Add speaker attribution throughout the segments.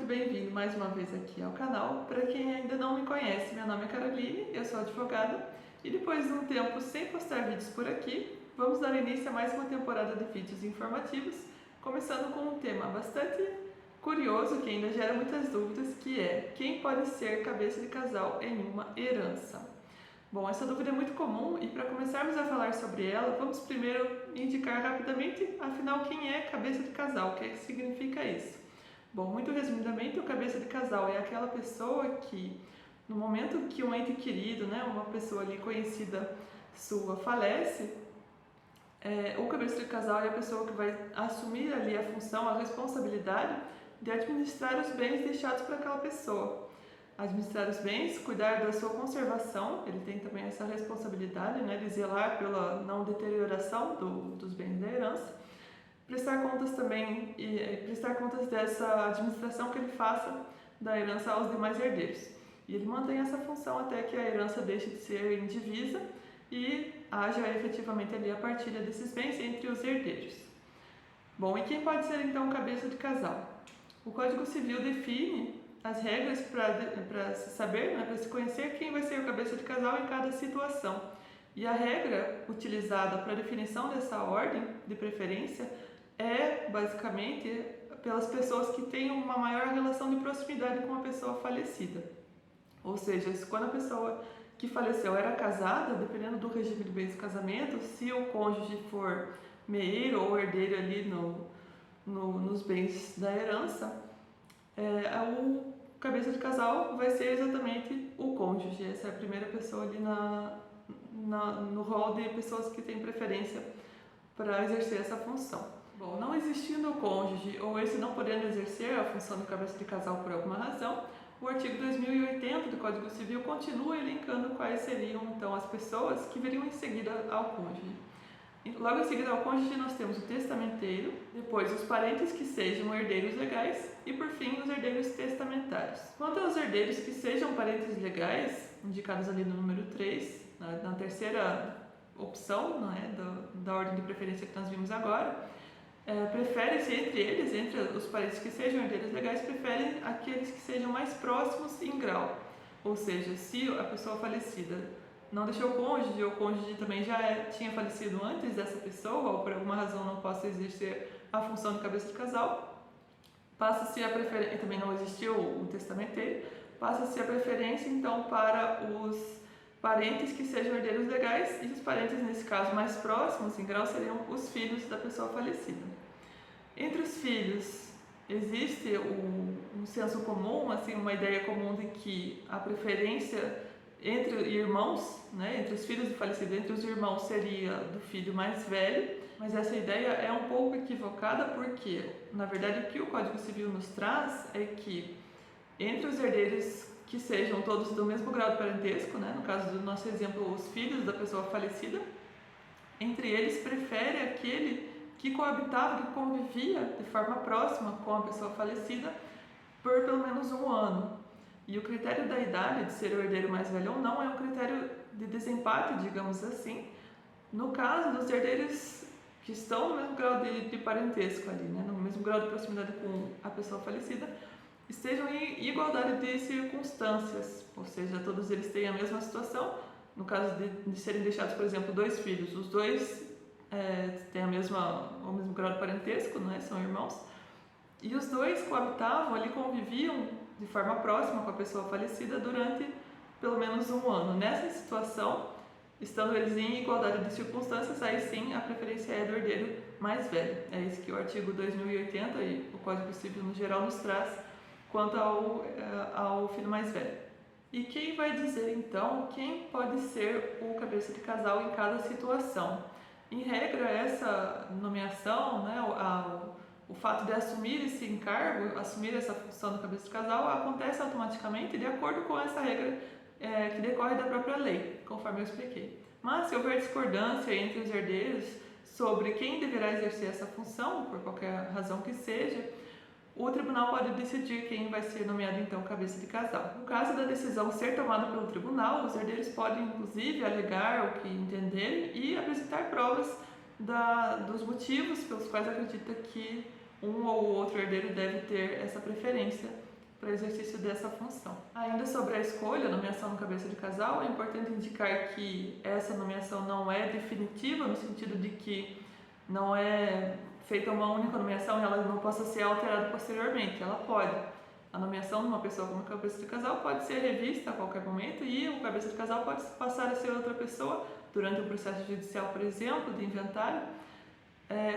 Speaker 1: bem-vindo mais uma vez aqui ao canal. Para quem ainda não me conhece, meu nome é Caroline, eu sou advogada e depois de um tempo sem postar vídeos por aqui, vamos dar início a mais uma temporada de vídeos informativos, começando com um tema bastante curioso que ainda gera muitas dúvidas, que é: quem pode ser cabeça de casal em uma herança? Bom, essa dúvida é muito comum e para começarmos a falar sobre ela, vamos primeiro indicar rapidamente, afinal, quem é cabeça de casal, o que significa isso? Bom, muito resumidamente, o cabeça de casal é aquela pessoa que, no momento que um ente querido, uma pessoa ali conhecida sua, falece, o cabeça de casal é a pessoa que vai assumir ali a função, a responsabilidade de administrar os bens deixados para aquela pessoa. Administrar os bens, cuidar da sua conservação, ele tem também essa responsabilidade, de zelar pela não deterioração dos bens da herança, prestar contas também e prestar contas dessa administração que ele faça da herança aos demais herdeiros. E ele mantém essa função até que a herança deixe de ser indivisa e haja efetivamente ali a partilha desses bens entre os herdeiros. Bom, e quem pode ser então cabeça de casal? O Código Civil define as regras para se saber, para se conhecer quem vai ser o cabeça de casal em cada situação. E a regra utilizada para a definição dessa ordem de preferência é basicamente pelas pessoas que têm uma maior relação de proximidade com a pessoa falecida. Ou seja, quando a pessoa que faleceu era casada, dependendo do regime de bens do casamento, se o cônjuge for meeiro ou herdeiro ali nos bens da herança, o cabeça de casal vai ser exatamente o cônjuge. Essa é a primeira pessoa ali no rol de pessoas que têm preferência para exercer essa função. Bom, não existindo o cônjuge ou esse não podendo exercer a função de cabeça de casal por alguma razão, o artigo 2080 do Código Civil continua elencando quais seriam então as pessoas que viriam em seguida ao cônjuge. Logo em seguida ao cônjuge nós temos o testamenteiro, depois os parentes que sejam herdeiros legais e por fim os herdeiros testamentários. Quanto aos herdeiros que sejam parentes legais, indicados ali no número 3, na terceira opção da ordem de preferência que nós vimos agora, prefere-se entre os parentes que sejam herdeiros legais, preferem aqueles que sejam mais próximos em grau. Ou seja, se a pessoa falecida não deixou o cônjuge, ou o cônjuge também já tinha falecido antes dessa pessoa, ou por alguma razão não possa exercer a função de cabeça de casal, passa-se a preferência, e também não existiu o testamenteiro, passa-se a preferência então para os parentes que sejam herdeiros legais, e os parentes, nesse caso, mais próximos em grau seriam os filhos da pessoa falecida. Entre os filhos, existe um senso comum, uma ideia comum de que a preferência entre irmãos, entre os filhos do falecido, entre os irmãos, seria do filho mais velho, mas essa ideia é um pouco equivocada porque, na verdade, o que o Código Civil nos traz é que entre os herdeiros que sejam todos do mesmo grau de parentesco, no caso do nosso exemplo, os filhos da pessoa falecida, entre eles prefere aquele que coabitava, que convivia de forma próxima com a pessoa falecida por pelo menos um ano. E o critério da idade de ser o herdeiro mais velho ou não é um critério de desempate, digamos assim, no caso dos herdeiros que estão no mesmo grau de parentesco ali, no mesmo grau de proximidade com a pessoa falecida, estejam em igualdade de circunstâncias, ou seja, todos eles têm a mesma situação. No caso de serem deixados, por exemplo, dois filhos, os dois têm o mesmo grau de parentesco, são irmãos, e os dois coabitavam ali, conviviam de forma próxima com a pessoa falecida durante pelo menos um ano. Nessa situação, estando eles em igualdade de circunstâncias, aí sim a preferência é do herdeiro mais velho. É isso que o artigo 2080 e o Código Civil no geral nos traz quanto ao filho mais velho. E quem vai dizer então quem pode ser o cabeça de casal em cada situação? Em regra, essa nomeação, o fato de assumir esse encargo, assumir essa função do cabeça de casal, acontece automaticamente de acordo com essa regra que decorre da própria lei, conforme eu expliquei. Mas se houver discordância entre os herdeiros sobre quem deverá exercer essa função, por qualquer razão que seja, o tribunal pode decidir quem vai ser nomeado então cabeça de casal. No caso da decisão ser tomada pelo tribunal, os herdeiros podem inclusive alegar o que entenderem e apresentar provas dos motivos pelos quais acredita que um ou outro herdeiro deve ter essa preferência para exercício dessa função. Ainda sobre a escolha, nomeação no cabeça de casal, é importante indicar que essa nomeação não é definitiva, no sentido de que não é feita uma única nomeação e ela não possa ser alterada posteriormente. Ela pode. A nomeação de uma pessoa como cabeça de casal pode ser revista a qualquer momento e o cabeça de casal pode passar a ser outra pessoa durante um processo judicial, por exemplo, de inventário,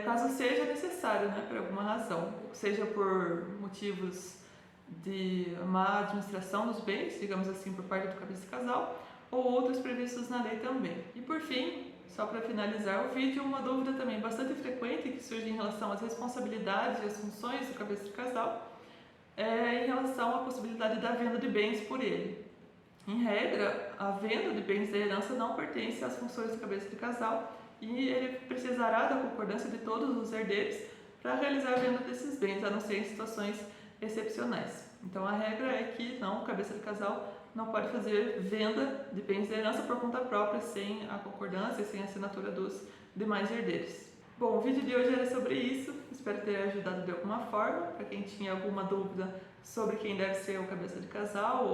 Speaker 1: caso seja necessário, né, por alguma razão, seja por motivos de má administração dos bens, digamos assim, por parte do cabeça de casal, ou outros previstos na lei também. E por fim, só para finalizar o vídeo, uma dúvida também bastante frequente que surge em relação às responsabilidades e às funções do cabeça de casal é em relação à possibilidade da venda de bens por ele. Em regra, a venda de bens da herança não pertence às funções do cabeça de casal e ele precisará da concordância de todos os herdeiros para realizar a venda desses bens, a não ser em situações excepcionais. Então a regra é que não, o cabeça de casal não pode fazer venda de bens da herança por conta própria, sem a concordância, sem a assinatura dos demais herdeiros. Bom, o vídeo de hoje era sobre isso, espero ter ajudado de alguma forma, para quem tinha alguma dúvida sobre quem deve ser o cabeça de casal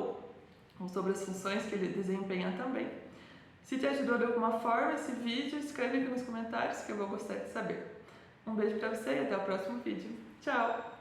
Speaker 1: ou sobre as funções que ele desempenha também. Se te ajudou de alguma forma esse vídeo, escreve aqui nos comentários que eu vou gostar de saber. Um beijo para você e até o próximo vídeo. Tchau!